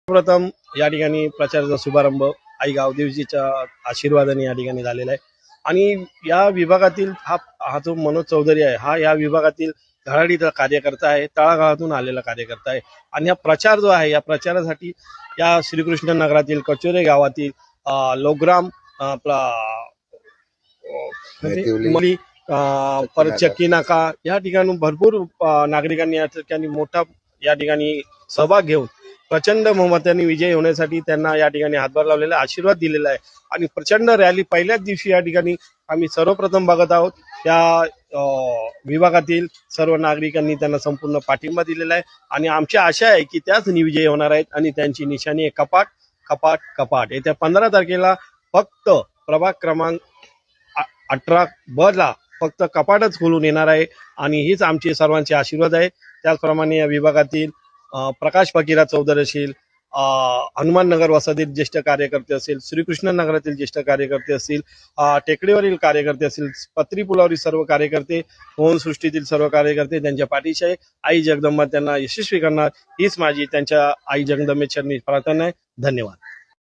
प्रथम या ठिकाणी प्रचाराचा शुभारंभ आई गावदेवीच्या आशीर्वादाने या ठिकाणी झालेला आहे आणि या विभागातील हा जो मनोज चौधरी आहे हा या विभागातील धडाडीचा कार्यकर्ता आहे, तळागाळातून आलेला कार्यकर्ता आहे आणि हा प्रचार जो आहे या प्रचारासाठी या श्रीकृष्ण नगरातील कचोरे गावातील लोकग्राम आपला मली परत चक्की नाका या ठिकाणी भरपूर नागरिकांनी या ठिकाणी मोठा या ठिकाणी सहभाग घेऊन प्रचंड बहुमताने विजय होण्यासाठी त्यांना या ठिकाणी हातभार लावलेला आशीर्वाद दिलेला आहे आणि प्रचंड रॅली पहिल्याच दिवशी या ठिकाणी आम्ही सर्वप्रथम बघत आहोत. त्या विभागातील सर्व नागरिकांनी त्यांना संपूर्ण पाठिंबा दिलेला आहे आणि आमची आशा आहे की त्याच विजयी होणार आहेत आणि त्यांची निशाणी आहे कपाट कपाट कपाट. येत्या 15 तारखेला फक्त प्रभाग क्रमांक 18 ला फक्त कपाटच खोलून येणार आहे आणि हीच आमचे सर्वांचे आशीर्वाद आहे. त्याचप्रमाणे या विभागातील प्रकाश फकीरा चौधरी असेल, हनुमान नगर वसाहतीतील ज्येष्ठ कार्यकर्ते असेल, श्रीकृष्ण नगरातील ज्येष्ठ कार्यकर्ते असतील, टेकडीवरील कार्यकर्ते असतील, पत्री पुलावरील सर्व कार्यकर्ते, मोहन सृष्टीतील सर्व कार्यकर्ते त्यांच्या पाठीशी आहे. आई जगदंबा त्यांना यशस्वी करणार हीच माझी त्यांच्या आई जगदंबेचरणी प्रार्थना आहे. धन्यवाद.